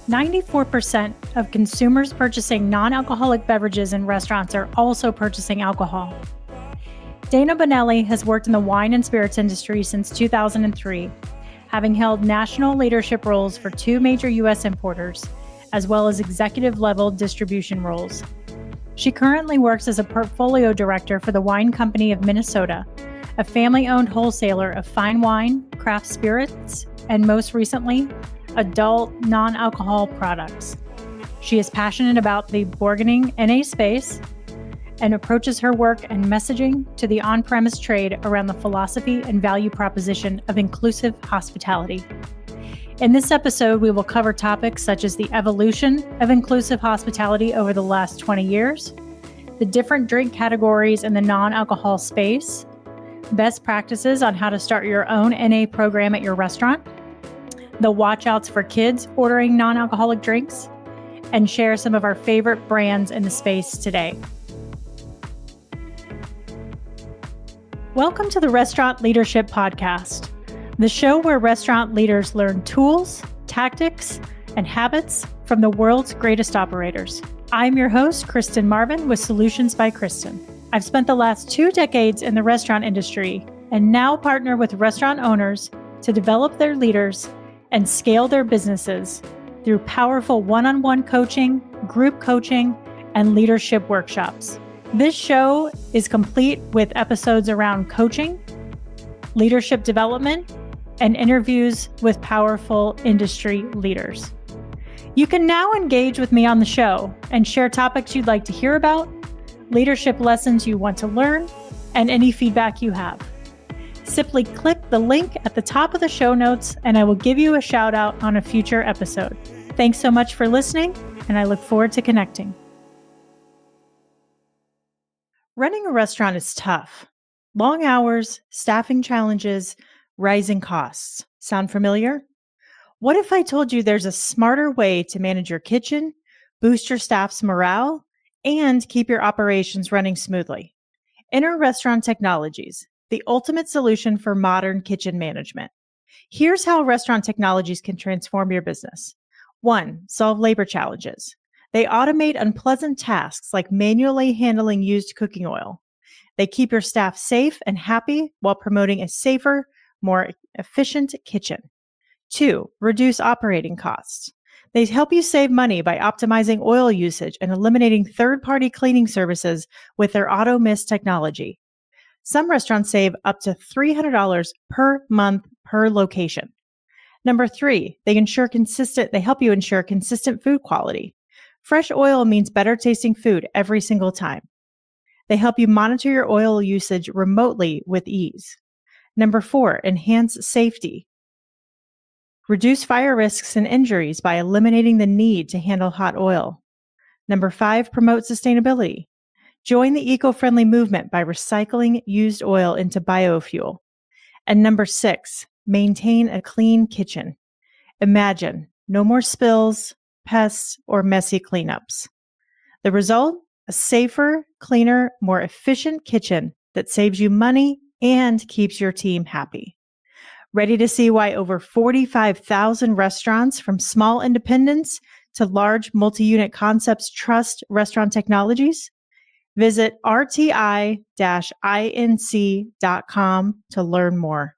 94% of consumers purchasing non-alcoholic beverages in restaurants are also purchasing alcohol. Dana Bonelli has worked in the wine and spirits industry since 2003, having held national leadership roles for 2 major U.S. importers, as well as executive-level distribution roles. She currently works as a portfolio director for the Wine Company of Minnesota, a family-owned wholesaler of fine wine, craft spirits, and most recently, adult non-alcohol products. She is passionate about the bourgeoning NA space and approaches her work and messaging to the on-premise trade around the philosophy and value proposition of inclusive hospitality. In this episode, we will cover topics such as the evolution of inclusive hospitality over the last 20 years, the different drink categories in the non-alcohol space, best practices on how to start your own NA program at your restaurant, the watch-outs for kids ordering non-alcoholic drinks, and share some of our favorite brands in the space today. Welcome to the Restaurant Leadership Podcast, the show where restaurant leaders learn tools, tactics, and habits from the world's greatest operators. I'm your host, Kristen Marvin with Solutions by Kristen. I've spent the last 2 decades in the restaurant industry and now partner with restaurant owners to develop their leaders and scale their businesses through powerful one-on-one coaching, group coaching, and leadership workshops. This show is complete with episodes around coaching, leadership development, and interviews with powerful industry leaders. You can now engage with me on the show and share topics you'd like to hear about, leadership lessons you want to learn, and any feedback you have. Simply click the link at the top of the show notes and I will give you a shout out on a future episode. Thanks so much for listening, and I look forward to connecting. Running a restaurant is tough. Long hours, staffing challenges, rising costs. Sound familiar? What if I told you there's a smarter way to manage your kitchen, boost your staff's morale, and keep your operations running smoothly? Enter Restaurant Technologies, the ultimate solution for modern kitchen management. Here's how restaurant technologies can transform your business. 1. Solve labor challenges. They automate unpleasant tasks like manually handling used cooking oil. They keep your staff safe and happy while promoting a safer, more efficient kitchen. 2. Reduce operating costs. They help you save money by optimizing oil usage and eliminating third-party cleaning services with their auto mist technology. Some restaurants save up to $300 per month per location. 3, they help you ensure consistent food quality. Fresh oil means better tasting food every single time. They help you monitor your oil usage remotely with ease. 4, enhance safety. Reduce fire risks and injuries by eliminating the need to handle hot oil. 5, promote sustainability. Join the eco-friendly movement by recycling used oil into biofuel. And 6, maintain a clean kitchen. Imagine no more spills, pests, or messy cleanups. The result? A safer, cleaner, more efficient kitchen that saves you money and keeps your team happy. Ready to see why over 45,000 restaurants from small independents to large multi-unit concepts trust Restaurant Technologies? Visit rti-inc.com to learn more.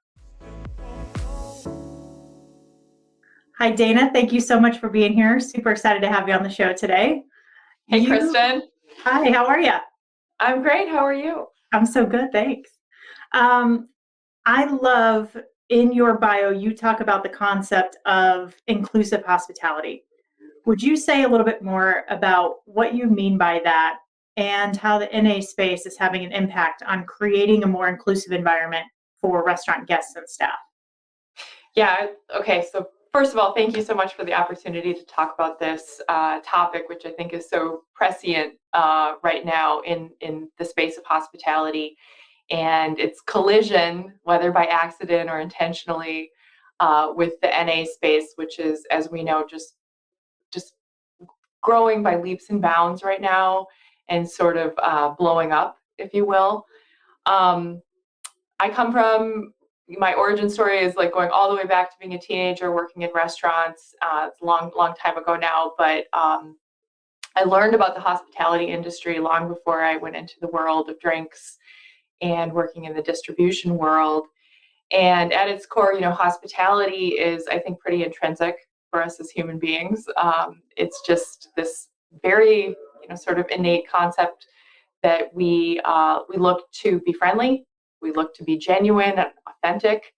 Hi, Dana. Thank you so much for being here. Super excited to have you on the show today. Hey, Kristen. Hi, how are you? I'm great. How are you? I'm so good, thanks. I love in your bio, you talk about the concept of inclusive hospitality. Would you say a little bit more about what you mean by that and how the NA space is having an impact on creating a more inclusive environment for restaurant guests and staff? Yeah, okay. So first of all, thank you so much for the opportunity to talk about this topic, which I think is so prescient right now in the space of hospitality and its collision, whether by accident or intentionally, with the NA space, which is, as we know, just growing by leaps and bounds right now and sort of blowing up, if you will. I come from my origin story is like going all the way back to being a teenager working in restaurants. It's a long time ago now, but I learned about the hospitality industry long before I went into the world of drinks and working in the distribution world. And at its core, hospitality is, I think, pretty intrinsic for us as human beings. It's just this very, sort of innate concept that we look to be friendly, we look to be genuine and authentic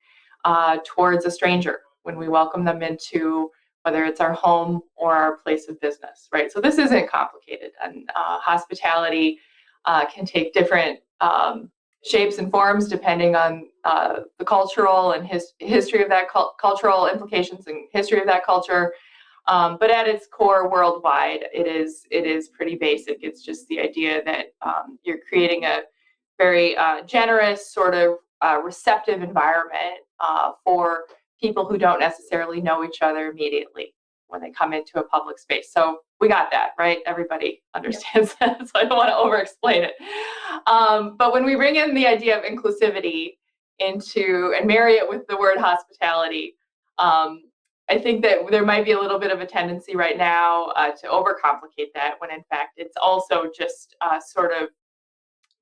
towards a stranger when we welcome them into whether it's our home or our place of business, right? So this isn't complicated, and hospitality can take different shapes and forms depending on the cultural and history of that cultural implications and history of that culture. But at its core, worldwide, it is pretty basic. It's just the idea that you're creating a very generous, sort of receptive environment for people who don't necessarily know each other immediately when they come into a public space. So we got that, right? Everybody understands that, so I don't want to over-explain it. But when we bring in the idea of inclusivity into and marry it with the word hospitality, I think that there might be a little bit of a tendency right now to overcomplicate that, when in fact it's also just sort of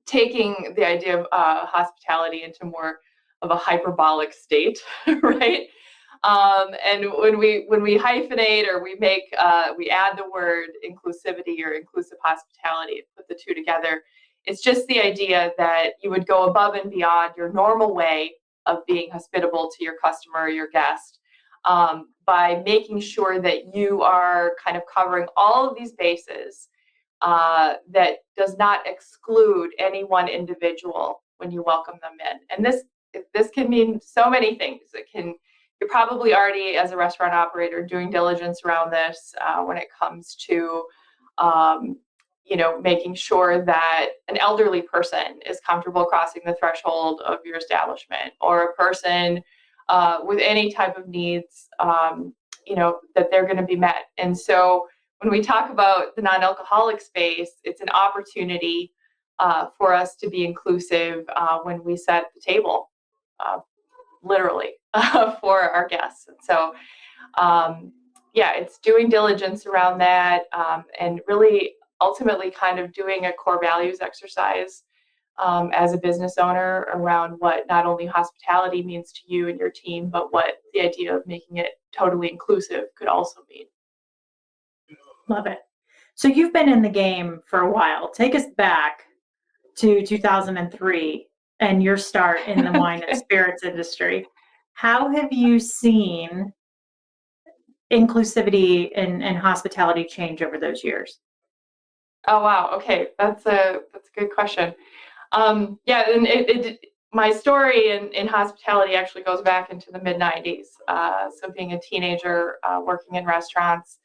taking the idea of hospitality into more of a hyperbolic state, right? And when we hyphenate or we add the word inclusivity or inclusive hospitality, put the two together, it's just the idea that you would go above and beyond your normal way of being hospitable to your customer or your guest, by making sure that you are kind of covering all of these bases, that does not exclude any one individual when you welcome them in. And this can mean so many things. You're probably already, as a restaurant operator, doing diligence around this when it comes to making sure that an elderly person is comfortable crossing the threshold of your establishment, or a person with any type of needs, that they're going to be met. And so when we talk about the non-alcoholic space, it's an opportunity for us to be inclusive when we set the table, literally, for our guests. And so, it's doing diligence around that, and really ultimately kind of doing a core values exercise as a business owner around what not only hospitality means to you and your team, but what the idea of making it totally inclusive could also mean. Love it. So you've been in the game for a while. Take us back to 2003 and your start in the wine and spirits industry. How have you seen inclusivity and hospitality change over those years? Oh, wow. Okay. That's a good question. And my story in hospitality actually goes back into the mid 90s. So being a teenager, working in restaurants,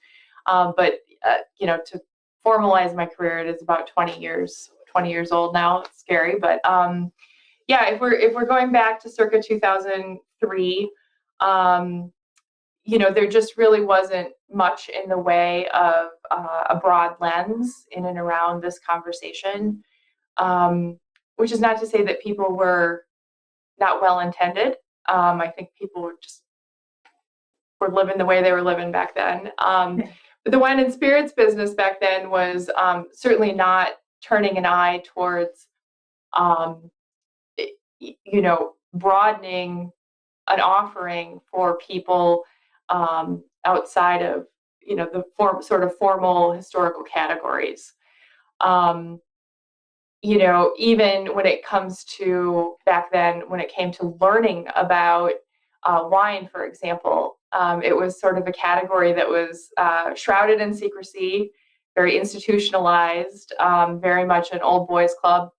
but to formalize my career, it is about 20 years old now. It's scary, but if we're going back to circa 2003, there just really wasn't much in the way of a broad lens in and around this conversation, which is not to say that people were not well intended. I think people were living the way they were living back then. But the wine and spirits business back then was certainly not turning an eye towards, broadening an offering for people outside of, the sort of formal historical categories. Even when it comes to back then, when it came to learning about wine, for example, it was sort of a category that was shrouded in secrecy, very institutionalized, very much an old boys club.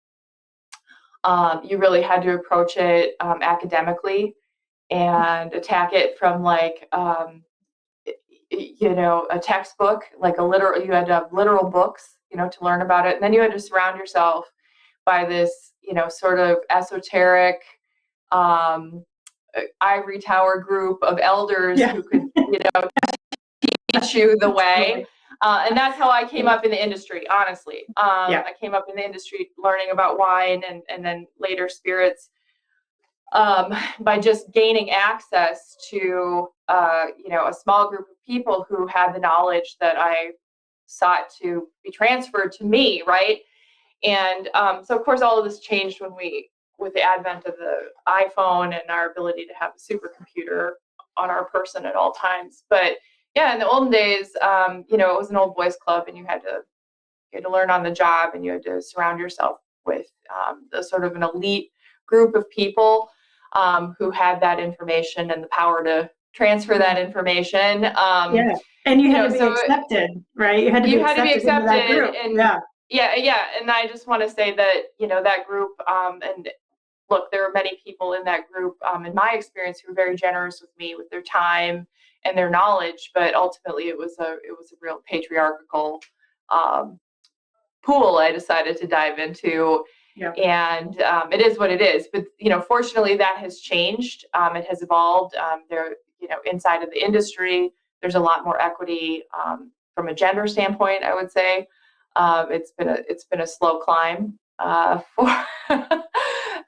You really had to approach it academically and attack it from like, a textbook, like you had to have literal books, to learn about it. And then you had to surround yourself by this, sort of esoteric ivory tower group of elders who could, teach you the way. And that's how I came up in the industry, honestly. I came up in the industry learning about wine and then later spirits. by just gaining access to, a small group of people who had the knowledge that I sought to be transferred to me, right? And so, of course, all of this changed with the advent of the iPhone and our ability to have a supercomputer on our person at all times. But yeah, in the olden days, it was an old boys club, and you had to learn on the job, and you had to surround yourself with the sort of an elite group of people who had that information and the power to transfer that information. Yeah. And you had to be accepted, right? You had to be accepted into that group. And yeah. Yeah. And I just want to say that, that group, and look, there are many people in that group, in my experience, who were very generous with me with their time and their knowledge, but ultimately it was a real patriarchal pool I decided to dive into. Yeah. And it is what it is. But, fortunately, that has changed. It has evolved. Inside of the industry, there's a lot more equity from a gender standpoint, I would say. It's been a slow climb for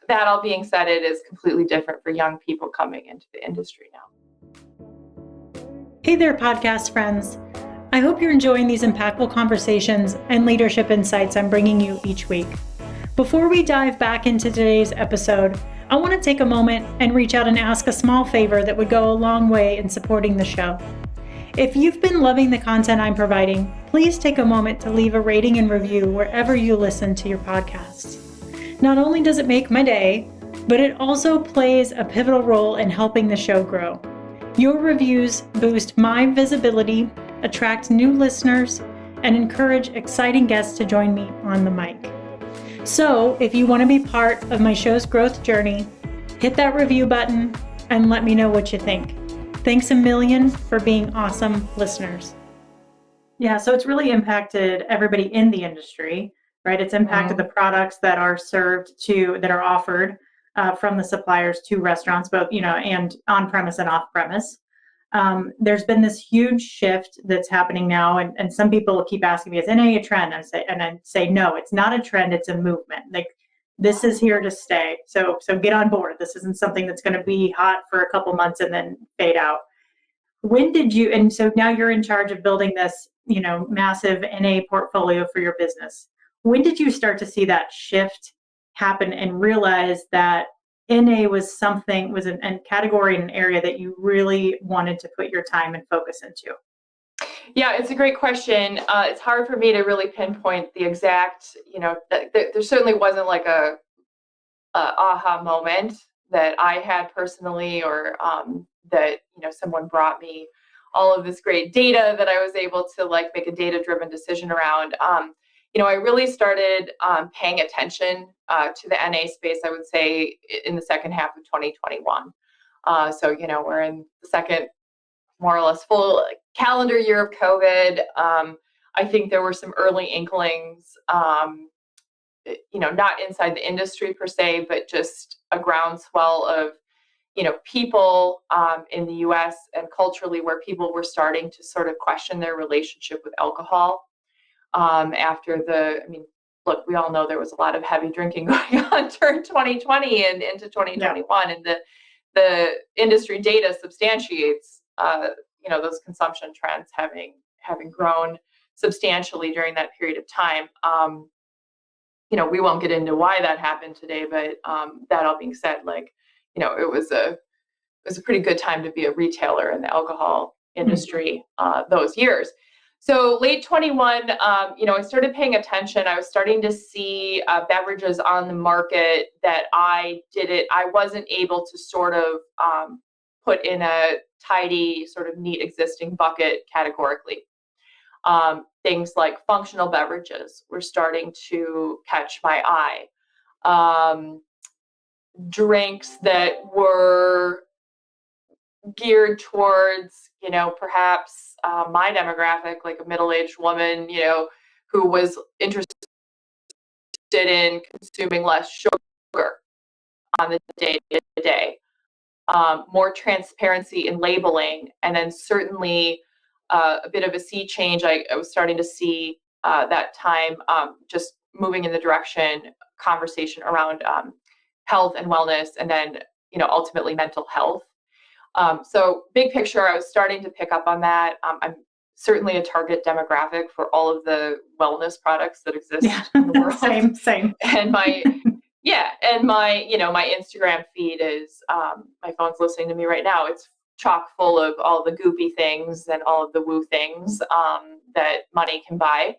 that. All being said, it is completely different for young people coming into the industry now. Hey there, podcast friends. I hope you're enjoying these impactful conversations and leadership insights I'm bringing you each week. Before we dive back into today's episode, I want to take a moment and reach out and ask a small favor that would go a long way in supporting the show. If you've been loving the content I'm providing, please take a moment to leave a rating and review wherever you listen to your podcasts. Not only does it make my day, but it also plays a pivotal role in helping the show grow. Your reviews boost my visibility, attract new listeners, and encourage exciting guests to join me on the mic. So if you want to be part of my show's growth journey, hit that review button and let me know what you think. Thanks a million for being awesome listeners. Yeah, so it's really impacted everybody in the industry, right? It's impacted the products that are that are offered from the suppliers to restaurants, both, and on-premise and off-premise. There's been this huge shift that's happening now, and some people keep asking me, is NA a trend? And I say, no, it's not a trend, it's a movement. Like, this is here to stay. So get on board. This isn't something that's going to be hot for a couple months and then fade out. And so now you're in charge of building this, massive NA portfolio for your business. When did you start to see that shift happen and realize that NA was a category and an area that you really wanted to put your time and focus into? Yeah, it's a great question. It's hard for me to really pinpoint the exact, there certainly wasn't like a aha moment that I had personally, or that, someone brought me all of this great data that I was able to make a data-driven decision around. I really started paying attention to the NA space, I would say, in the second half of 2021. So, we're in the second, more or less, full calendar year of COVID. I think there were some early inklings, not inside the industry per se, but just a groundswell of, people in the US and culturally, where people were starting to sort of question their relationship with alcohol. After look, we all know there was a lot of heavy drinking going on during 2020 and into 2021, and the industry data substantiates, those consumption trends having grown substantially during that period of time. We won't get into why that happened today, but that all being said, it was a pretty good time to be a retailer in the alcohol industry those years. So late 21, I started paying attention. I was starting to see beverages on the market that I wasn't able to sort of put in a tidy, sort of neat existing bucket categorically. Things like functional beverages were starting to catch my eye. Drinks that were geared towards, perhaps my demographic, like a middle-aged woman, who was interested in consuming less sugar on the day-to-day. More transparency in labeling, and then certainly a bit of a sea change. I was starting to see that time just moving in the conversation around health and wellness, and then ultimately mental health. So big picture, I was starting to pick up on that. I'm certainly a target demographic for all of the wellness products that exist in the world. Same. And my Instagram feed is, my phone's listening to me right now. It's chock full of all the goopy things and all of the woo things that money can buy.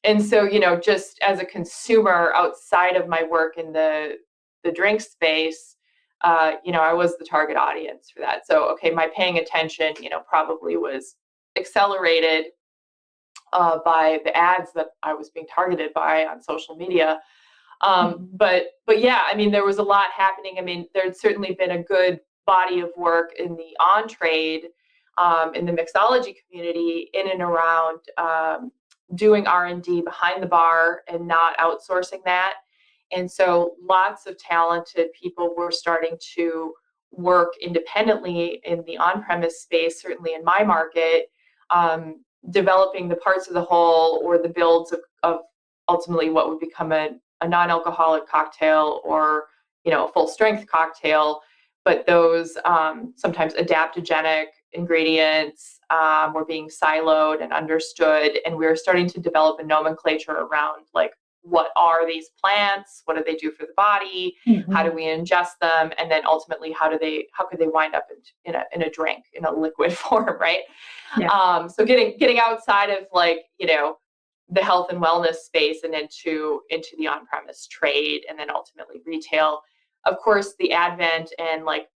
And so, just as a consumer outside of my work in the drink space, I was the target audience for that. So, okay, my paying attention, probably was accelerated by the ads that I was being targeted by on social media. But yeah, I mean, there was a lot happening. I mean, there'd certainly been a good body of work in the on trade, in the mixology community, in and around doing R&D behind the bar and not outsourcing that. And so lots of talented people were starting to work independently in the on-premise space, certainly in my market, developing the parts of the whole or the builds of ultimately what would become a non-alcoholic cocktail or, a full strength cocktail. But those sometimes adaptogenic ingredients were being siloed and understood. And we were starting to develop a nomenclature around like, what are these plants? What do they do for the body? How do we ingest them? And then ultimately, how could they wind up in a drink, in a liquid form, right? Yeah. So getting outside of like, the health and wellness space and into the on-premise trade and then ultimately retail. Of course, the advent and like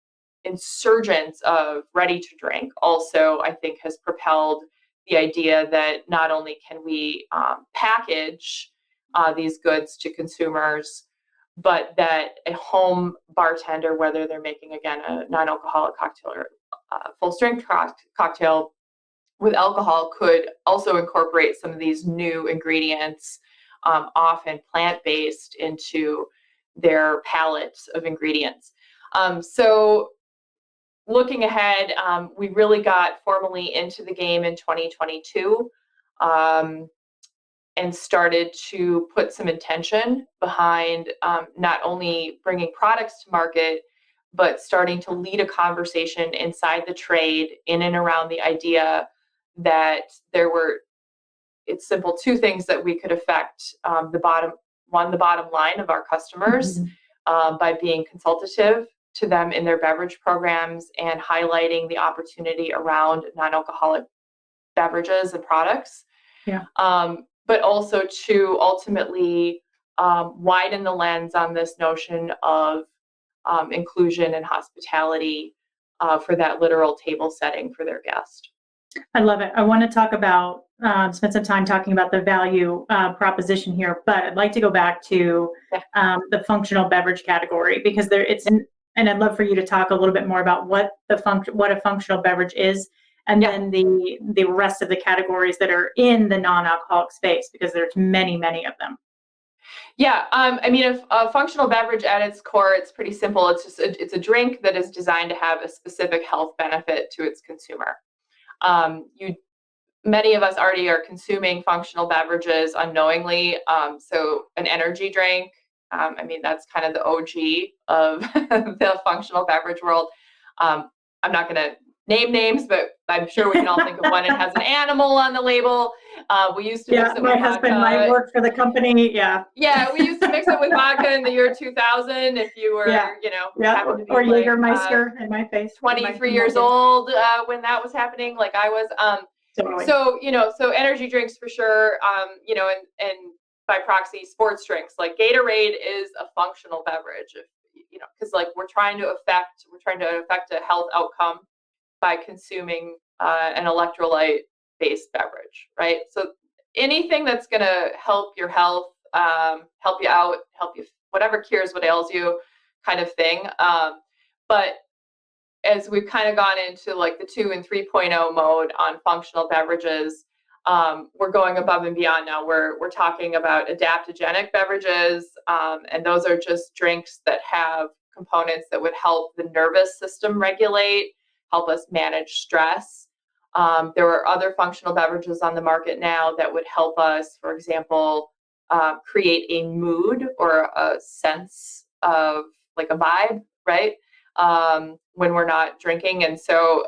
insurgence of ready to drink also, I think, has propelled the idea that not only can we package these goods to consumers, but that a home bartender, whether they're making, again, a non-alcoholic cocktail or full strength cocktail with alcohol, could also incorporate some of these new ingredients, often plant-based, into their palette of ingredients. So looking ahead, we really got formally into the game in 2022. And started to put some intention behind not only bringing products to market, but starting to lead a conversation inside the trade in and around the idea that it's simple, two things that we could affect the bottom line of our customers by being consultative to them in their beverage programs and highlighting the opportunity around non-alcoholic beverages and products. Yeah. But also to ultimately widen the lens on this notion of inclusion and hospitality for that literal table setting for their guest. I love it. I want to talk about, spend some time talking about the value proposition here, but I'd like to go back to the functional beverage category because and I'd love for you to talk a little bit more about what a functional beverage is, and then the rest of the categories that are in the non-alcoholic space, because there's many of them. Yeah, I mean, a functional beverage at its core, it's pretty simple. It's just it's a drink that is designed to have a specific health benefit to its consumer. Many of us already are consuming functional beverages unknowingly. So an energy drink, I mean, that's kind of the OG of the functional beverage world. I'm not going to name names, but I'm sure we can all think of one. It has an animal on the label. We used to mix it with vodka. My husband might work for the company. Yeah, we used to mix it with vodka in the year 2000. If you were, happened to be or Jägermeister in my face. 23 years old when that was happening, like I was. Totally. So so energy drinks for sure. And by proxy, sports drinks like Gatorade is a functional beverage. Because like we're trying to affect a health outcome by consuming an electrolyte-based beverage, right? So anything that's going to help your health, help you out, help you, whatever cures what ails you, kind of thing. But as we've kind of gone into like the 2 and 3.0 mode on functional beverages, we're going above and beyond now. We're talking about adaptogenic beverages, and those are just drinks that have components that would help the nervous system regulate, help us manage stress. There are other functional beverages on the market now that would help us, for example, create a mood or a sense of like a vibe right? When we're not drinking. And so,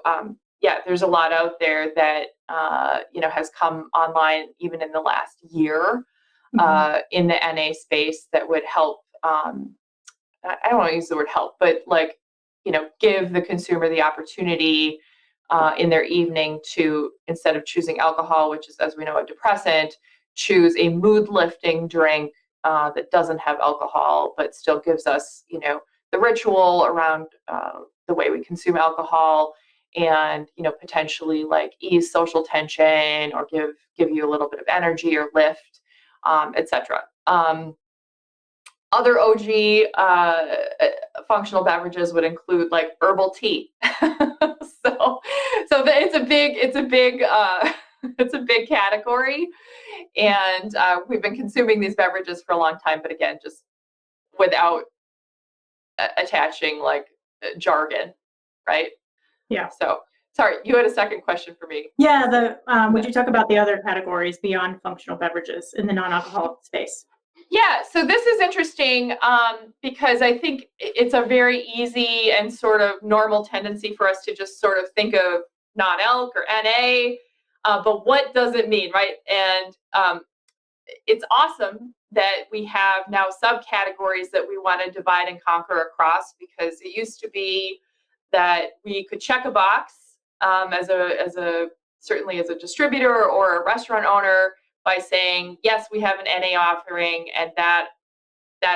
yeah, there's a lot out there that, has come online even in the last year in the NA space that would help. I don't want to use the word help, but like, give the consumer the opportunity in their evening to, instead of choosing alcohol, which is, as we know, a depressant, choose a mood lifting drink that doesn't have alcohol, but still gives us, the ritual around the way we consume alcohol, and potentially like ease social tension or give you a little bit of energy or lift, etc. Other OG functional beverages would include like herbal tea. It's a big category, and we've been consuming these beverages for a long time, but again, just without attaching like jargon, right? Yeah. So, sorry, you had a second question for me. Yeah. Would you talk about the other categories beyond functional beverages in the non-alcoholic space? Yeah, so this is interesting because I think it's a very easy and sort of normal tendency for us to just sort of think of non-alc or NA, but what does it mean, right? And it's awesome that we have now subcategories that we want to divide and conquer across, because it used to be that we could check a box certainly as a distributor or a restaurant owner by saying, yes, we have an NA offering, and that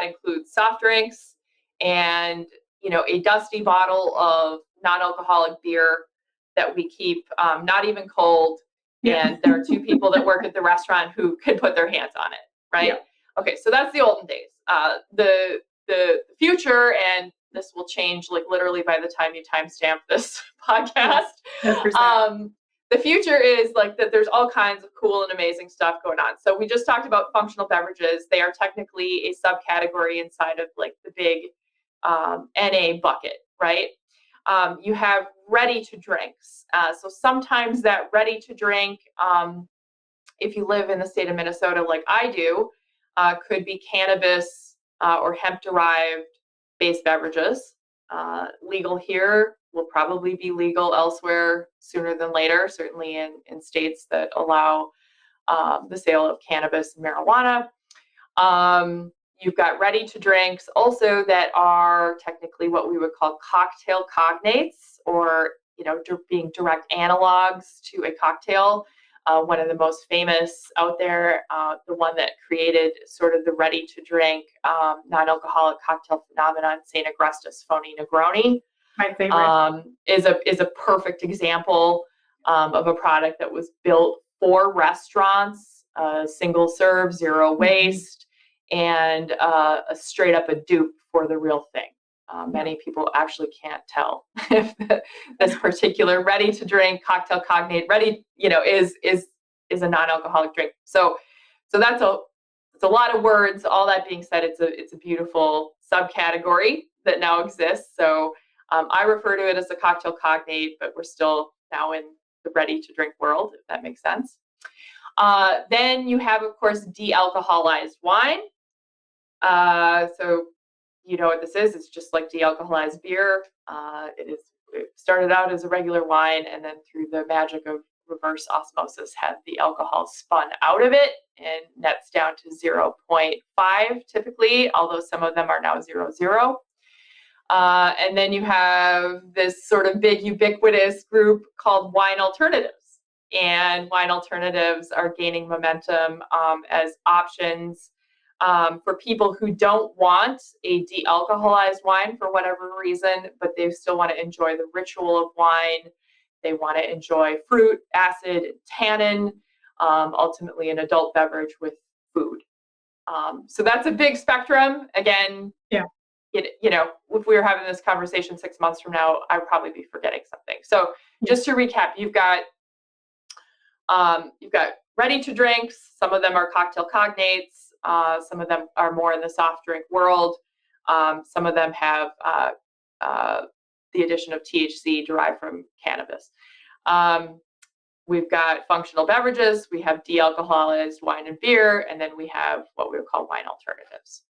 includes soft drinks and a dusty bottle of non-alcoholic beer that we keep not even cold. Yeah. And there are two people that work at the restaurant who can put their hands on it, right? Yeah. Okay, so that's the olden days. The future, and this will change like literally by the time you timestamp this podcast. The future is like that there's all kinds of cool and amazing stuff going on. So we just talked about functional beverages. They are technically a subcategory inside of like the big NA bucket, right? You have ready to drinks. So sometimes that ready to drink, if you live in the state of Minnesota like I do, could be cannabis or hemp derived based beverages. Legal here, will probably be legal elsewhere sooner than later, certainly in states that allow the sale of cannabis and marijuana. You've got ready to drinks also that are technically what we would call cocktail cognates, or being direct analogs to a cocktail. One of the most famous out there, the one that created sort of the ready to drink non-alcoholic cocktail phenomenon, St. Augustus Phony Negroni. My favorite. Is a perfect example of a product that was built for restaurants, single serve, zero waste, and a straight up a dupe for the real thing. Many people actually can't tell if this particular ready to drink cocktail cognate is a non-alcoholic drink. So that's it's a lot of words. All that being said, it's a beautiful subcategory that now exists. So I refer to it as a cocktail cognate, but we're still now in the ready to drink world, if that makes sense. Then you have, of course, de-alcoholized wine. So you know what this is. It's just like de-alcoholized beer. It started out as a regular wine, and then through the magic of reverse osmosis had the alcohol spun out of it and nets down to 0.5 typically, although some of them are now 0.0. And then you have this sort of big ubiquitous group called wine alternatives. And wine alternatives are gaining momentum as options for people who don't want a de-alcoholized wine for whatever reason, but they still want to enjoy the ritual of wine. They want to enjoy fruit, acid, tannin, ultimately an adult beverage with food. So that's a big spectrum. Again, yeah. If we were having this conversation 6 months from now, I'd probably be forgetting something. So just to recap, you've got ready to drinks. Some of them are cocktail cognates. Some of them are more in the soft drink world. Some of them have the addition of THC derived from cannabis. We've got functional beverages. We have de-alcoholized wine and beer, and then we have what we would call wine alternatives.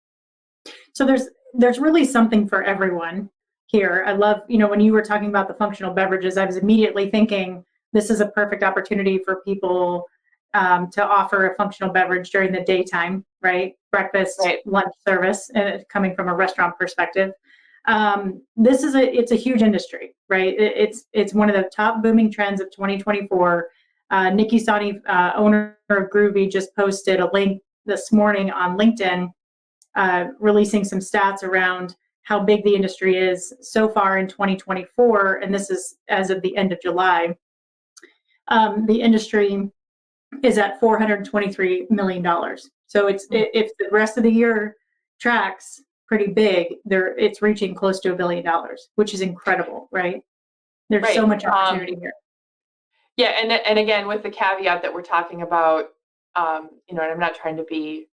So there's really something for everyone. here. I love, when you were talking about the functional beverages, I was immediately thinking this is a perfect opportunity for people to offer a functional beverage during the daytime, right? Breakfast, Right. lunch service, coming from a restaurant perspective. It's a huge industry, right? It's one of the top booming trends of 2024. Nikki Sani, owner of Groovy, just posted a link this morning on LinkedIn, releasing some stats around how big the industry is so far in 2024, and this is as of the end of July. The industry is at $423 million. So if the rest of the year tracks pretty big, it's reaching close to $1 billion, which is incredible, right? There's Right. so much opportunity here. Yeah, and again, with the caveat that we're talking about, and I'm not trying to be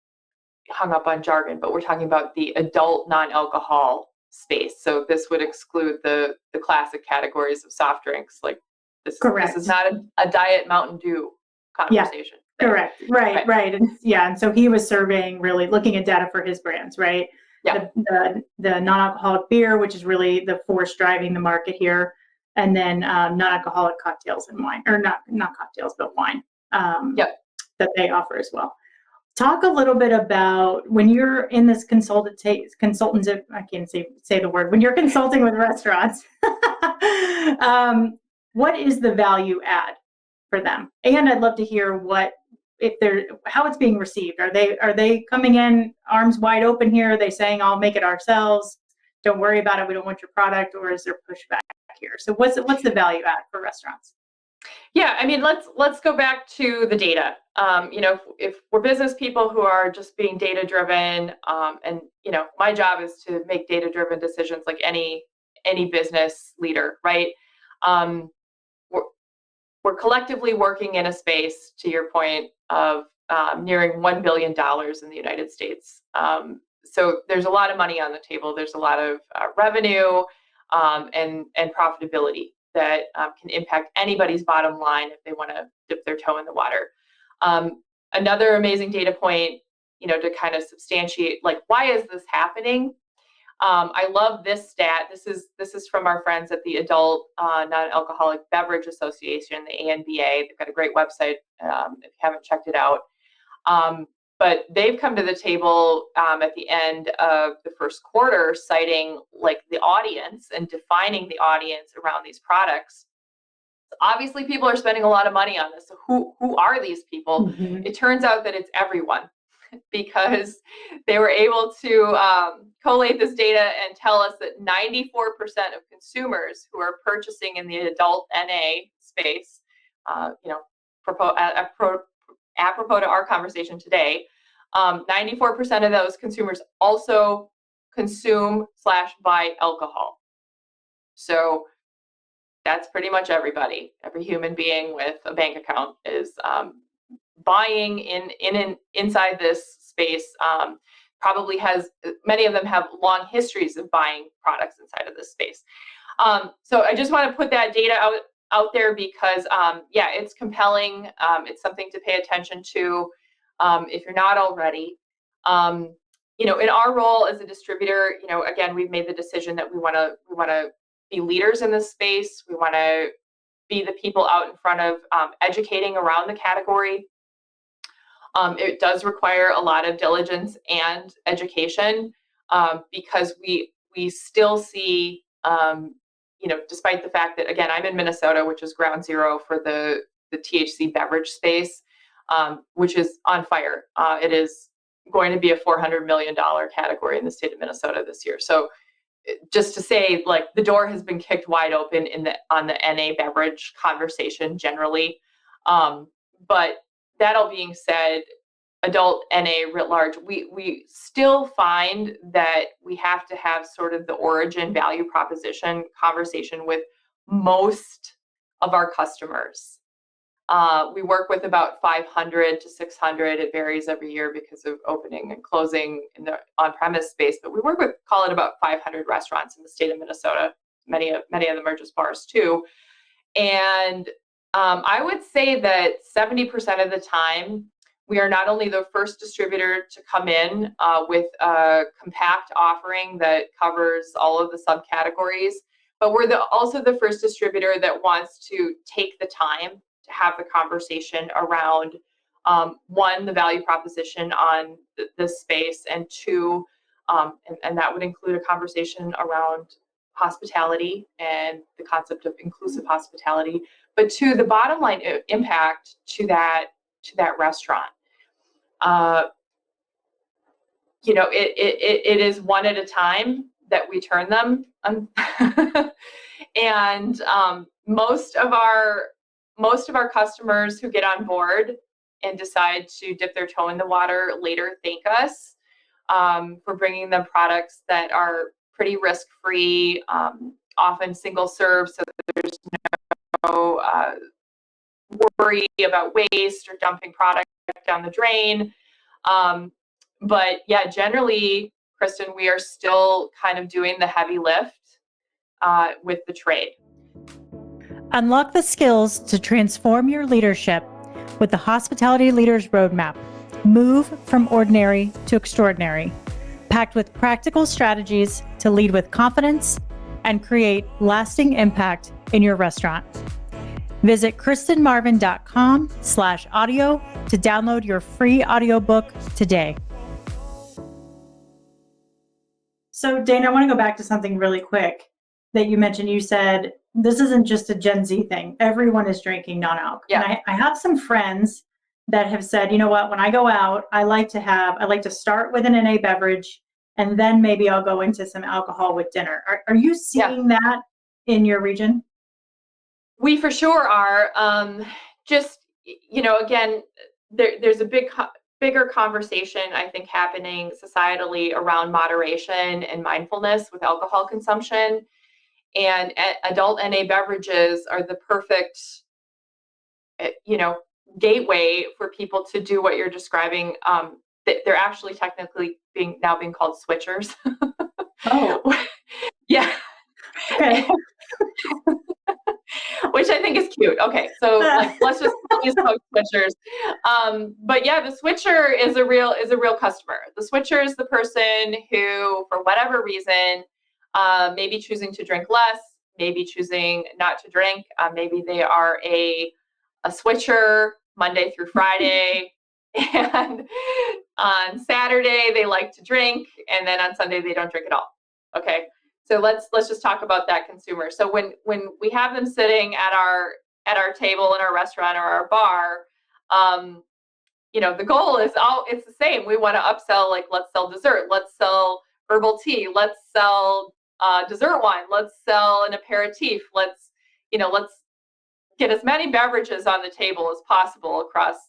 hung up on jargon, but we're talking about the adult non-alcohol space. So this would exclude the classic categories of soft drinks. Like this is not a Diet Mountain Dew conversation. Yeah, correct. Right. And so he was surveying, really looking at data for his brands, right? Yeah. The non-alcoholic beer, which is really the force driving the market here, and then non-alcoholic cocktails and wine, or not cocktails, but wine. That they offer as well. Talk a little bit about when you're in this consultative, I can't say the word, when you're consulting with restaurants, what is the value add for them? And I'd love to hear how it's being received. Are they coming in arms wide open here? Are they saying, I'll make it ourselves, don't worry about it, we don't want your product? Or is there pushback here? So what's the value add for restaurants? Yeah, I mean, let's go back to the data. If we're business people who are just being data driven, and my job is to make data driven decisions like any business leader, right? We're collectively working in a space, to your point, of nearing $1 billion in the United States. So there's a lot of money on the table. There's a lot of revenue and profitability that can impact anybody's bottom line if they want to dip their toe in the water. Another amazing data point, to kind of substantiate, like, why is this happening? I love this stat. This is from our friends at the Adult Non-Alcoholic Beverage Association, the ANBA. They've got a great website if you haven't checked it out. But they've come to the table at the end of the first quarter, citing like the audience and defining the audience around these products. Obviously, people are spending a lot of money on this. So who are these people? Mm-hmm. It turns out that it's everyone, because they were able to collate this data and tell us that 94% of consumers who are purchasing in the adult NA space, apropos to our conversation today, 94% of those consumers also consume/buy alcohol. So that's pretty much everybody. Every human being with a bank account is buying inside this space. Probably many of them have long histories of buying products inside of this space. So I just want to put that data out there because, it's compelling. It's something to pay attention to if you're not already. In our role as a distributor, again, we've made the decision that we want to be leaders in this space. We want to be the people out in front of educating around the category. It does require a lot of diligence and education because we still see, despite the fact that, again, I'm in Minnesota, which is ground zero for the THC beverage space, which is on fire. It is going to be a $400 million category in the state of Minnesota this year. So just to say, like, the door has been kicked wide open on the NA beverage conversation generally. But that all being said, adult NA writ large, we still find that we have to have sort of the origin value proposition conversation with most of our customers. We work with about 500 to 600. It varies every year because of opening and closing in the on-premise space. But we work with, call it, about 500 restaurants in the state of Minnesota. Many of them are just bars too. And I would say that 70% of the time We are not only the first distributor to come in with a compact offering that covers all of the subcategories, but we're also the first distributor that wants to take the time to have the conversation around one, the value proposition on this space, and two, and that would include a conversation around hospitality and the concept of inclusive hospitality, but two, the bottom line impact to that restaurant. It is one at a time that we turn them. And most of our customers who get on board and decide to dip their toe in the water later thank us for bringing them products that are pretty risk-free, often single serve, so there's no worry about waste or dumping product down the drain. But yeah, generally, Kristen, we are still kind of doing the heavy lift with the trade. Unlock the skills to transform your leadership with the Hospitality Leaders Roadmap. Move from ordinary to extraordinary, packed with practical strategies to lead with confidence and create lasting impact in your restaurant. Visit kristenmarvin.com/audio to download your free audiobook today. So, Dana, I want to go back to something really quick that you mentioned. You said this isn't just a Gen Z thing. Everyone is drinking non-alc. Yeah. And I have some friends that have said, you know what, when I go out, I like to start with an NA beverage, and then maybe I'll go into some alcohol with dinner. Are you seeing that in your region? We for sure are. Again, there's a bigger conversation, I think, happening societally around moderation and mindfulness with alcohol consumption. And adult NA beverages are the perfect, gateway for people to do what you're describing. They're actually technically being called switchers. Oh, yeah. okay. Which I think is cute. Okay, so let's just use switchers. But yeah, the switcher is a real customer. The switcher is the person who, for whatever reason, maybe choosing to drink less, maybe choosing not to drink. Maybe they are a switcher Monday through Friday, and on Saturday they like to drink, and then on Sunday they don't drink at all. Okay. So let's just talk about that consumer. So when we have them sitting at our table in our restaurant or our bar, the goal is it's the same. We want to upsell, like, let's sell dessert, let's sell herbal tea, let's sell dessert wine, let's sell an aperitif, let's get as many beverages on the table as possible across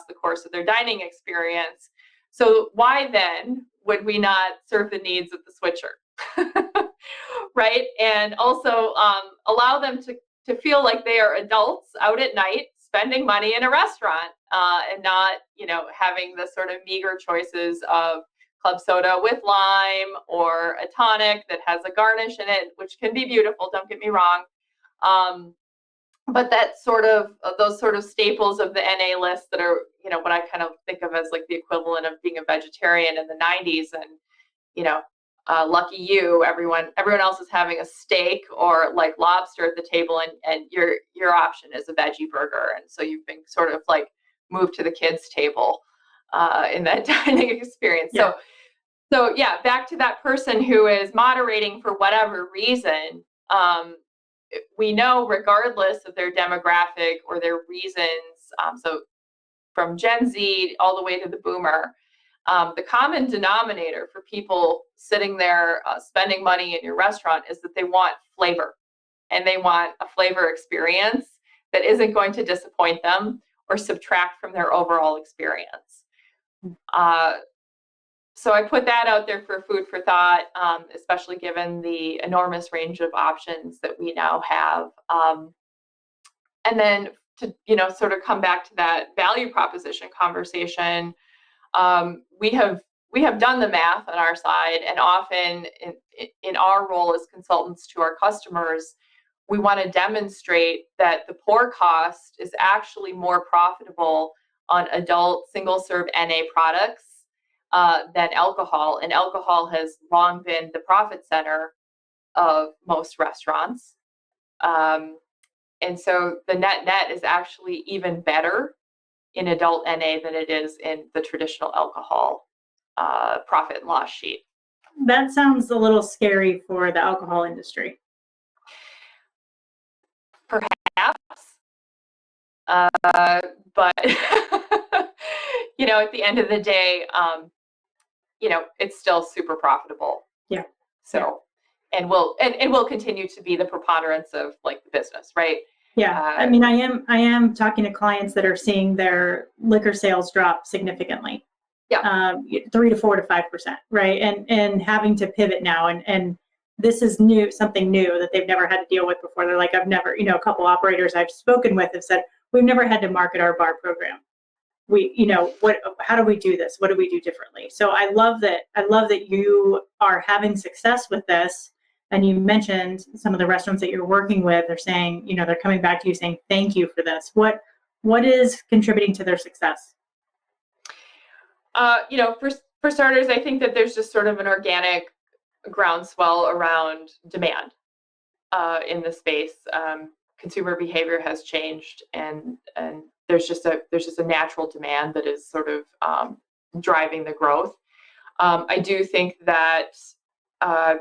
the course of their dining experience. So why then would we not serve the needs of the switcher? Right? And also allow them to feel like they are adults out at night spending money in a restaurant, and not having the sort of meager choices of club soda with lime or a tonic that has a garnish in it, which can be beautiful, don't get me wrong, but that those sort of staples of the NA list that are what I kind of think of as like the equivalent of being a vegetarian in the 90s. And lucky you, everyone else is having a steak or like lobster at the table, and your option is a veggie burger, and so you've been sort of like moved to the kids' table in that dining experience. Yeah. So yeah, back to that person who is moderating for whatever reason. We know, regardless of their demographic or their reasons, so from Gen Z all the way to the boomer, the common denominator for people sitting there spending money in your restaurant is that they want flavor, and they want a flavor experience that isn't going to disappoint them or subtract from their overall experience. So I put that out there for food for thought, especially given the enormous range of options that we now have. And then to sort of come back to that value proposition conversation, we have done the math on our side, and often in our role as consultants to our customers, we want to demonstrate that the pour cost is actually more profitable on adult single-serve NA products than alcohol. And alcohol has long been the profit center of most restaurants. And so the net is actually even better in adult NA than it is in the traditional alcohol profit and loss sheet. That sounds a little scary for the alcohol industry. Perhaps. But, at the end of the day, it's still super profitable. Yeah. So, and will continue to be the preponderance of like the business, right? Yeah. I mean, I am talking to clients that are seeing their liquor sales drop significantly. Yeah. 3 to 4 to 5%, right? And having to pivot now, and this is something new that they've never had to deal with before. They're like, I've never, a couple operators I've spoken with have said, we've never had to market our bar program. How do we do this? What do we do differently? So I love that you are having success with this. And you mentioned some of the restaurants that you're working with are saying, they're coming back to you saying, thank you for this. What is contributing to their success? For starters, I think that there's just sort of an organic groundswell around demand in the space. Consumer behavior has changed, and there's just a natural demand that is sort of driving the growth. I do think that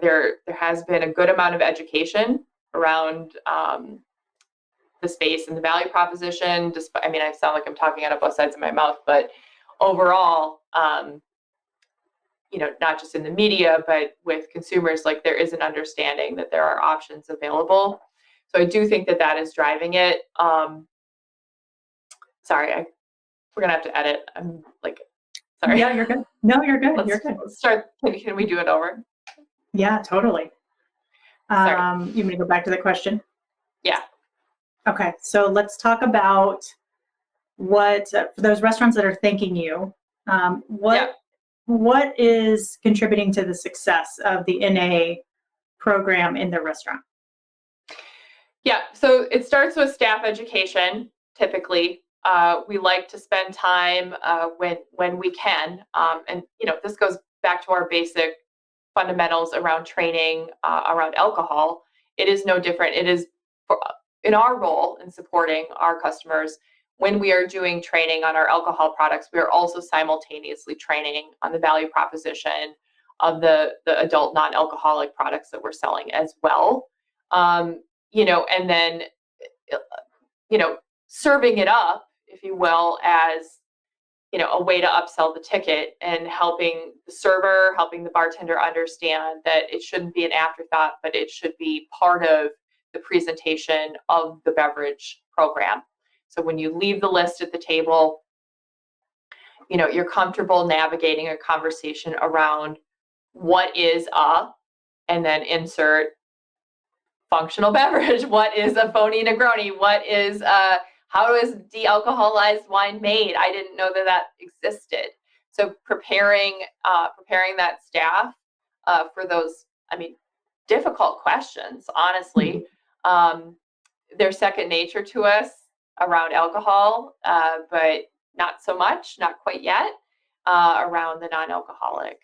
there has been a good amount of education around the space and the value proposition. I sound like I'm talking out of both sides of my mouth, but overall, not just in the media, but with consumers, like there is an understanding that there are options available. So I do think that is driving it. Sorry, we're gonna have to edit. I'm like, sorry. Yeah, you're good. No, you're good. You're good. Let's start. Can we do it over? Yeah, totally. You want me to go back to the question? Yeah. Okay, so let's talk about what for those restaurants that are thanking you. What is contributing to the success of the NA program in their restaurant? Yeah, so it starts with staff education. Typically, we like to spend time when we can, and this goes back to our basic fundamentals around training around alcohol. It is no different. It is in our role in supporting our customers. When we are doing training on our alcohol products, we are also simultaneously training on the value proposition of the adult non-alcoholic products that we're selling as well. And then, serving it up, if you will, as, a way to upsell the ticket and helping the server, helping the bartender understand that it shouldn't be an afterthought, but it should be part of the presentation of the beverage program. So when you leave the list at the table, you're comfortable navigating a conversation around what is and then insert functional beverage. What is a phony Negroni? What is how is de-alcoholized wine made? I didn't know that existed. So preparing that staff for those, difficult questions, honestly. They're second nature to us around alcohol, but not so much, not quite yet, around the non-alcoholic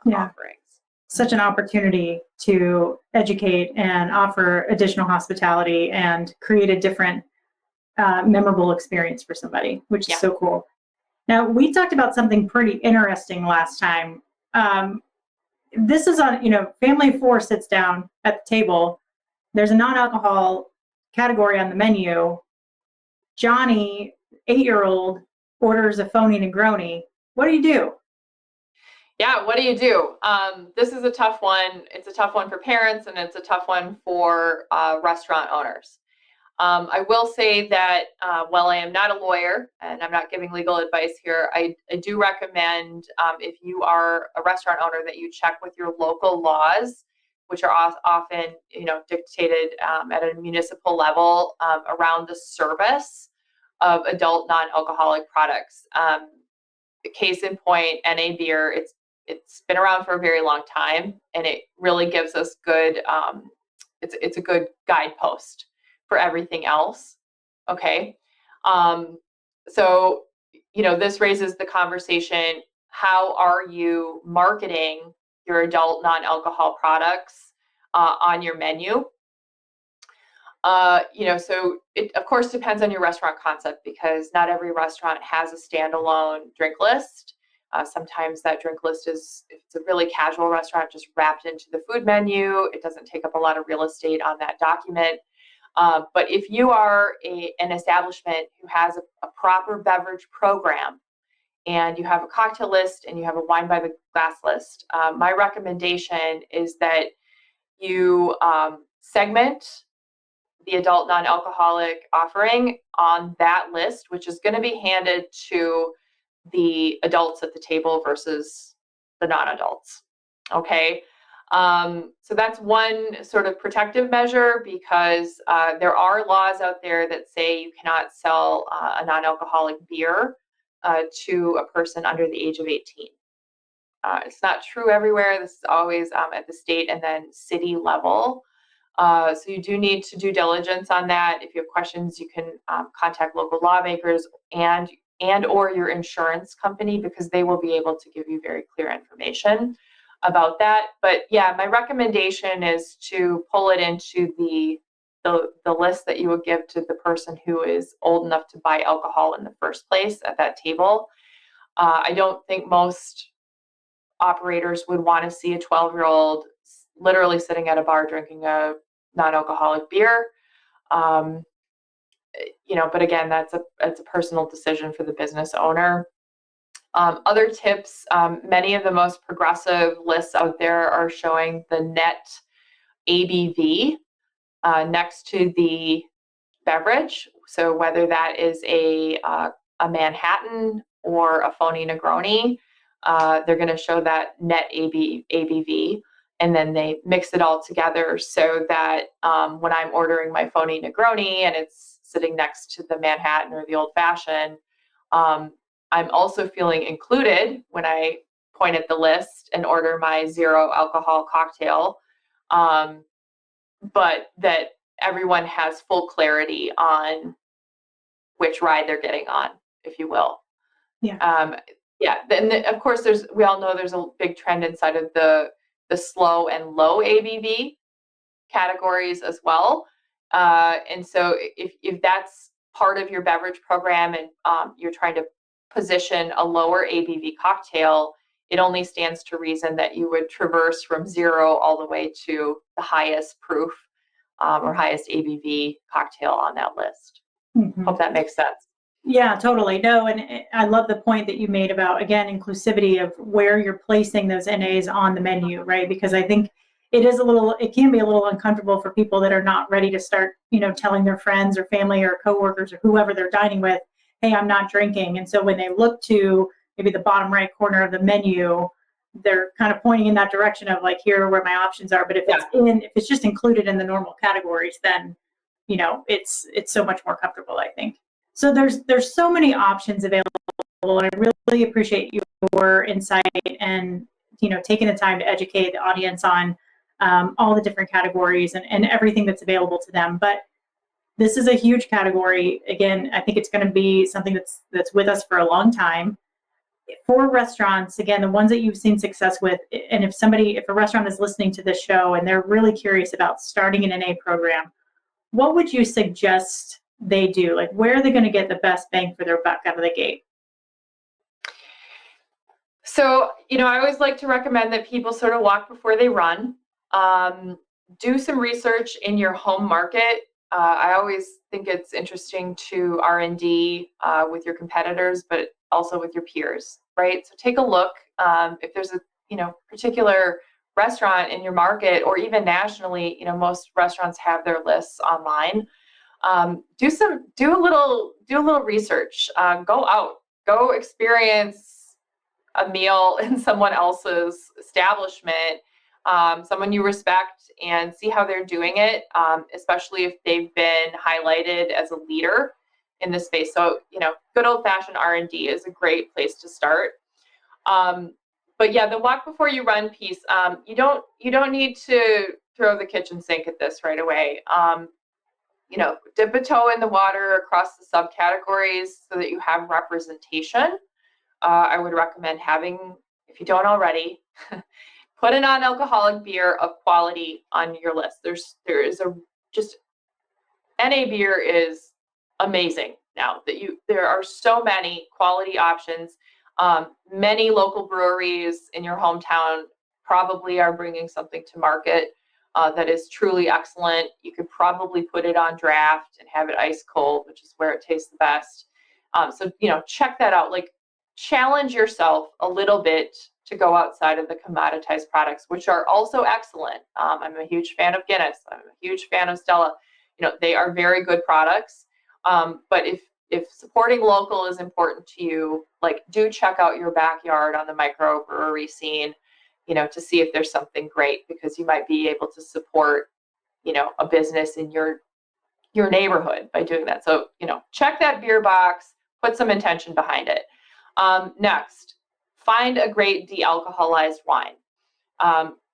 offerings. Such an opportunity to educate and offer additional hospitality and create a different memorable experience for somebody, which is so cool. Now, we talked about something pretty interesting last time. This is on, family of 4 sits down at the table. There's a non-alcohol category on the menu. Johnny, 8-year-old, orders a phony Negroni. What do you do? Yeah, what do you do? This is a tough one. It's a tough one for parents, and it's a tough one for restaurant owners. I will say that while I am not a lawyer and I'm not giving legal advice here, I do recommend if you are a restaurant owner that you check with your local laws, which are often dictated at a municipal level around the service of adult non-alcoholic products. Case in point, NA beer, it's been around for a very long time, and it really gives us good. It's a good guidepost for everything else. Okay. So, this raises the conversation, how are you marketing your adult non-alcohol products on your menu? So it of course depends on your restaurant concept, because not every restaurant has a standalone drink list. Sometimes that drink list is, if it's a really casual restaurant, just wrapped into the food menu. It doesn't take up a lot of real estate on that document. But if you are an establishment who has a proper beverage program, and you have a cocktail list and you have a wine by the glass list, my recommendation is that you segment the adult non-alcoholic offering on that list, which is going to be handed to the adults at the table versus the non-adults. Okay. So that's one sort of protective measure, because there are laws out there that say you cannot sell a non-alcoholic beer to a person under the age of 18. It's not true everywhere. This is always at the state and then city level. So you do need to do diligence on that. If you have questions, you can contact local lawmakers and or your insurance company, because they will be able to give you very clear information about that. But yeah, my recommendation is to pull it into the list that you would give to the person who is old enough to buy alcohol in the first place at that table. I don't think most operators would want to see a 12-year-old literally sitting at a bar drinking a non-alcoholic beer. But again, that's a personal decision for the business owner. Other tips, many of the most progressive lists out there are showing the net ABV next to the beverage. So whether that is a Manhattan or a phony Negroni, they're going to show that net ABV, and then they mix it all together so that when I'm ordering my phony Negroni and it's sitting next to the Manhattan or the Old Fashioned, I'm also feeling included when I point at the list and order my 0 alcohol cocktail, but that everyone has full clarity on which ride they're getting on, if you will. Yeah. Then of course we all know there's a big trend inside of the slow and low ABV categories as well. And so if that's part of your beverage program and you're trying to position a lower ABV cocktail, it only stands to reason that you would traverse from 0 all the way to the highest proof or highest ABV cocktail on that list. Mm-hmm. Hope that makes sense. Yeah, totally. No, and I love the point that you made about, again, inclusivity of where you're placing those NAs on the menu, right? Because I think it can be a little uncomfortable for people that are not ready to start, telling their friends or family or coworkers or whoever they're dining with, hey, I'm not drinking. And so when they look to maybe the bottom right corner of the menu, they're kind of pointing in that direction of like, here are where my options are. But if it's just included in the normal categories, then, it's so much more comfortable, I think. So there's so many options available, and I really appreciate your insight and taking the time to educate the audience on all the different categories and everything that's available to them. But this is a huge category. Again, I think it's going to be something that's with us for a long time. For restaurants, again, the ones that you've seen success with, and if a restaurant is listening to this show and they're really curious about starting an NA program, what would you suggest they do? Like, where are they going to get the best bang for their buck out of the gate? So, I always like to recommend that people sort of walk before they run. Do some research in your home market. I always think it's interesting to R&D with your competitors, but also with your peers, right? So take a look. If there's a particular restaurant in your market, or even nationally, most restaurants have their lists online. Do a little research. Go out, go experience a meal in someone else's establishment, someone you respect, and see how they're doing it, especially if they've been highlighted as a leader in this space. So, good old-fashioned R&D is a great place to start. But yeah, the walk before you run piece, you don't need to throw the kitchen sink at this right away. dip a toe in the water across the subcategories so that you have representation. I would recommend having, if you don't already, put a non-alcoholic beer of quality on your list. There is just NA beer is amazing now that there are so many quality options. Many local breweries in your hometown probably are bringing something to market that is truly excellent. You could probably put it on draft and have it ice cold, which is where it tastes the best. So check that out. Like, challenge yourself a little bit to go outside of the commoditized products, which are also excellent. I'm a huge fan of Guinness. I'm a huge fan of Stella. They are very good products. But if supporting local is important to you, like, do check out your backyard on the microbrewery scene, to see if there's something great, because you might be able to support, a business in your neighborhood by doing that. So, check that beer box, put some intention behind it. Next, find a great de-alcoholized wine.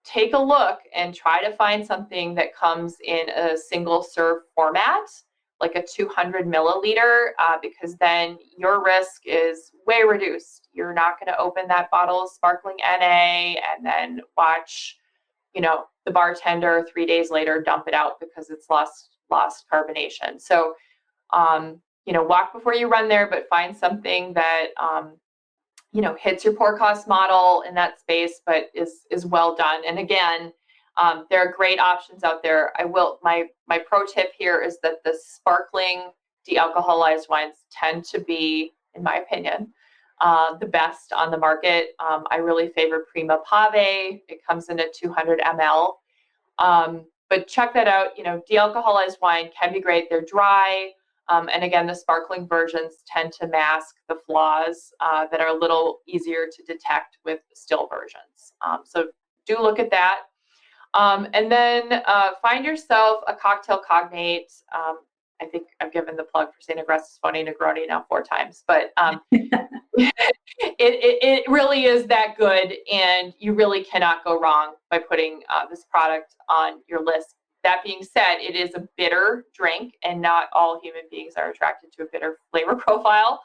Take a look and try to find something that comes in a single serve format, like a 200 milliliter, because then your risk is way reduced. You're not going to open that bottle of sparkling NA and then watch, the bartender 3 days later dump it out because it's lost carbonation. So, walk before you run there, but find something that hits your pour cost model in that space, but is well done. And again, there are great options out there. My pro tip here is that the sparkling de-alcoholized wines tend to be, in my opinion, the best on the market. I really favor Prima Pave. It comes in at 200 ml. But check that out. De-alcoholized wine can be great. They're dry. And again, the sparkling versions tend to mask the flaws that are a little easier to detect with still versions. So do look at that. And then find yourself a cocktail cognate. I think I've given the plug for St. Agrestis Phony Negroni now 4 times, but it really is that good, and you really cannot go wrong by putting this product on your list. That being said, it is a bitter drink, and not all human beings are attracted to a bitter flavor profile.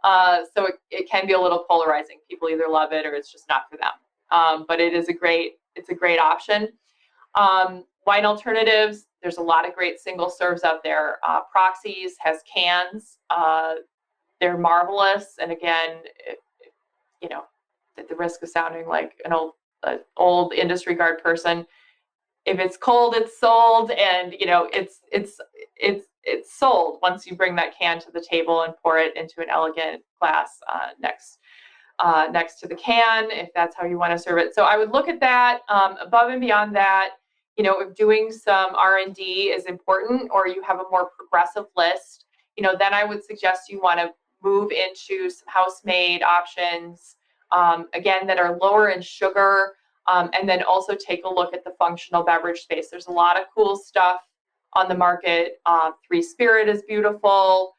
So it can be a little polarizing. People either love it or it's just not for them. But it's a great option. Wine alternatives, there's a lot of great single serves out there. Proxies has cans. They're marvelous. And again, at the risk of sounding like an old industry guard person, if it's cold, it's sold, and it's sold once you bring that can to the table and pour it into an elegant glass next to the can, if that's how you want to serve it. So I would look at that. Above and beyond that, if doing some R&D is important, or you have a more progressive list, then I would suggest you want to move into some house-made options, again, that are lower in sugar. And then also take a look at the functional beverage space. There's a lot of cool stuff on the market. 3 Spirit is beautiful.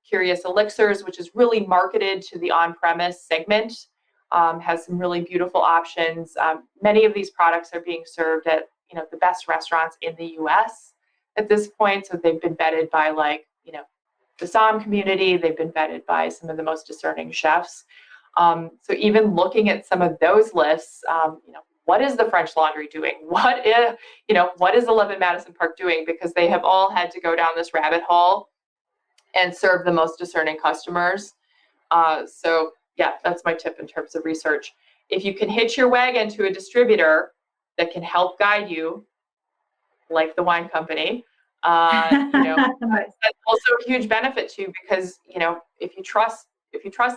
Curious Elixirs, which is really marketed to the on-premise segment, has some really beautiful options. Many of these products are being served at the best restaurants in the U.S. at this point. So they've been vetted by the SOM community. They've been vetted by some of the most discerning chefs. So even looking at some of those lists, what is the French Laundry doing? What is 11 Madison Park doing? Because they have all had to go down this rabbit hole and serve the most discerning customers. So yeah, that's my tip in terms of research. If you can hitch your wagon to a distributor that can help guide you, like the wine company, that's also a huge benefit to you, because if you trust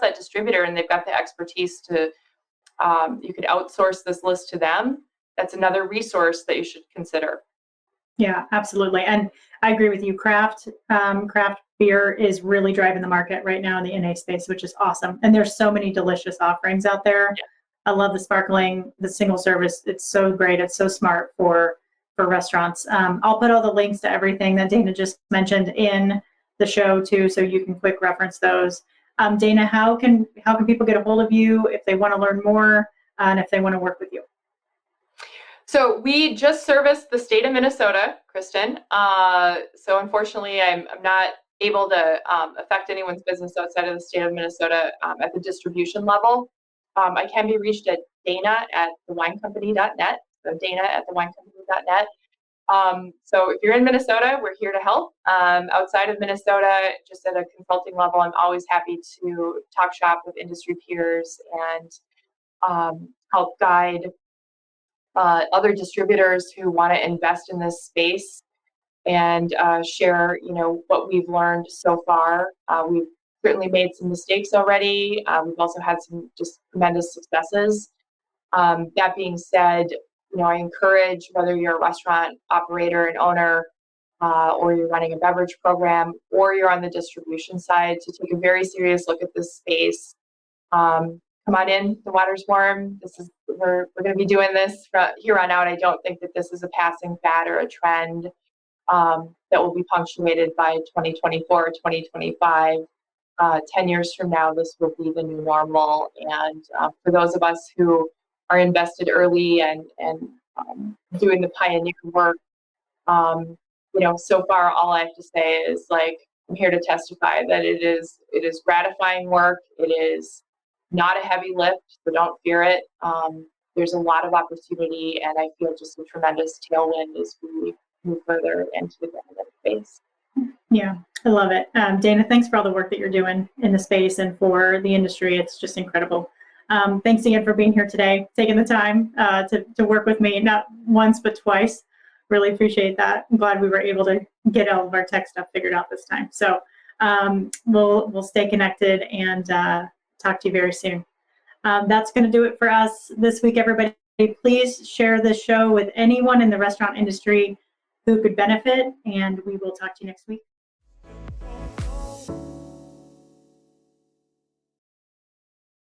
that distributor and they've got the expertise to, you could outsource this list to them. That's another resource that you should consider. Yeah, absolutely. And I agree with you. Craft beer is really driving the market right now in the NA space, which is awesome. And there's so many delicious offerings out there. Yeah. I love the sparkling, the single service. It's so great. It's so smart for restaurants. I'll put all the links to everything that Dana just mentioned in the show too, so you can quick reference those. Dana, how can people get a hold of you if they want to learn more and if they want to work with you? So we just serviced the state of Minnesota, Kristen. So unfortunately, I'm not able to affect anyone's business outside of the state of Minnesota at the distribution level. I can be reached at Dana at thewinecompany.net. So Dana at thewinecompany.net. So if you're in Minnesota, we're here to help. Outside of Minnesota, just at a consulting level, I'm always happy to talk shop with industry peers and help guide other distributors who want to invest in this space and share, what we've learned so far. We've certainly made some mistakes already. We've also had some just tremendous successes. That being said, I encourage whether you're a restaurant operator and owner, or you're running a beverage program, or you're on the distribution side, to take a very serious look at this space. Come on in, the water's warm. We're going to be doing this from here on out. I don't think that this is a passing fad or a trend that will be punctuated by 2024 or 2025. 10 years from now, this will be the new normal. And for those of us who are invested early and doing the pioneer work, so far, all I have to say is, I'm here to testify that it is gratifying work. It is not a heavy lift, so don't fear it. There's a lot of opportunity, and I feel just a tremendous tailwind as we move further into the space. Yeah, I love it. Dana, thanks for all the work that you're doing in the space and for the industry. It's just incredible. Thanks again for being here today, taking the time to work with me, not once, but twice. Really appreciate that. I'm glad we were able to get all of our tech stuff figured out this time. So we'll stay connected and talk to you very soon. That's going to do it for us this week, everybody. Please share this show with anyone in the restaurant industry who could benefit, and we will talk to you next week.